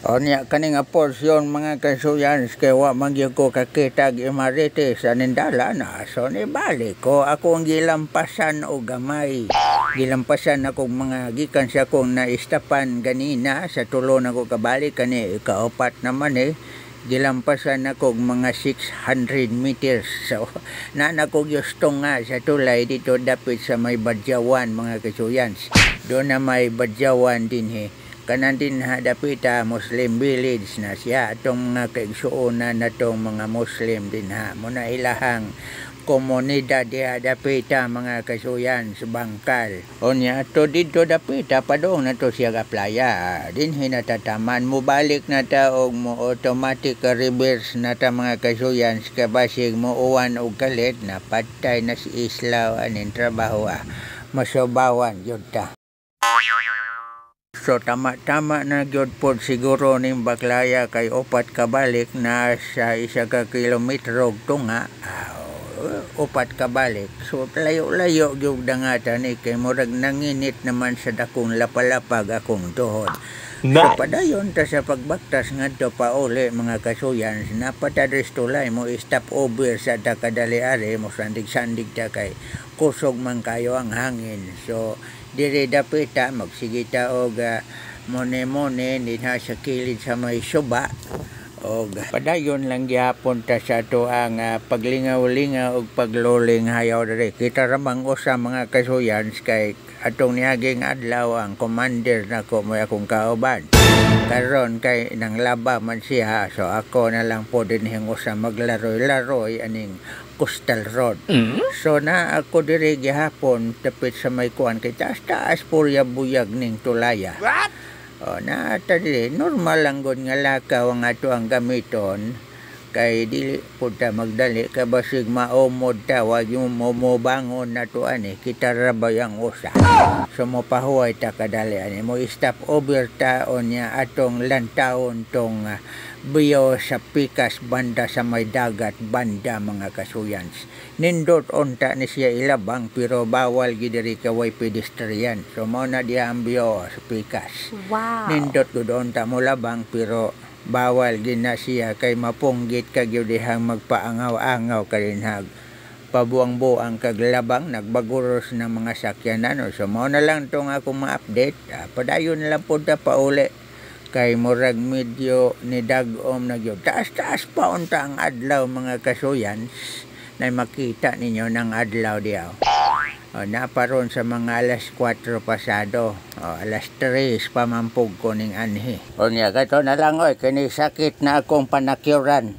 O niya kaning nga porsyon mga kasuyans kay wa magyud ko kakitag Imarites anindala na so ni balik ko akong gilampasan og gamay. Gilampasan ako mga gikan sa akong naistapan ganina sa tulo na ko kabalik kani kaupat naman gilampasan ako mga 600 meters. So na ko gustong nga sa tulay dito dapit sa may Badyawan mga kasuyans. Doon na may Badyawan din kanan din dapita Muslim village na siya atong mga kaigsuonan na tong mga Muslim din muna ilahang komunidad diha dapita mga kasuyan sa Bangkal. Onya to dito dapita padong na to siya ka playa din hinatataman mo balik na ta og mo automatic reverse na ta mga kasuyan sa basig mo uwan og kalit na patay na si Isla anin trabaho masobawan yun ta. So tama-tama na gyud pod siguro ning baklaya kay upat ka balik na sa 1 ka kilometro tunga upat ka balik. So layo-layo gyud dangatan kay murag nanginit naman sa dakong lapalapag akong tuhod. So padayon ta sa pagbaktas ngadto pa uli mga kasuyan napatadres tulay mo stop over sa takadali-ari mo sandig-sandig ta kay kusog man kayo ang hangin. So dire dapita magsigita og mone-mone dinha sa kilid sa may suba og padayon lang gyapon ta sa ato ang paglingaw-lingaw og pagloling hayaw dire kita ramang usa mga kasuyans kay atong niaging adlaw ang commander nako mo akong kauban karon kay nang laba man siya so ako na lang po din usa maglaroy-laroy aning Coastal Road. So na ako diri gihapon dapit sa may kuan kay taas-taas purya buyag ning tulaya. O na ata diri normal lang gud nga lakaw ang ato ang gamiton kay dili pud ta magdali ka basig maumod ta wag yung mobangon nato ani kita rabay ang usa. So mopahuway ta kadali ani mo stop over ta onya atong lantawon tong biyo sa pikas banda sa may dagat banda mga kasuyans. Nindot onta ni siya ilabang pero bawal gidiri kaway pedestrian. So mao na diha ang biyo sa pikas. Wow. Nindot gud onta mo labang pero bawal gina siya kay mapunggit kag dihang magpaangaw-angaw kalinhag pabuang-buang kag labang nagbaguros ng mga sakyanan. So mao na lang tong akong ma-update. Padayon na lang pud ta pauli kay murag medyo ni dagom na gyud taas-taas pa unta ang adlaw mga kasuyans na makita ninyo ng adlaw diaw. Naparon sa mga alas 4 pasado alas 3 pamampog ko ning anhi. O niya gato na lang kini sakit na akong panakyuran.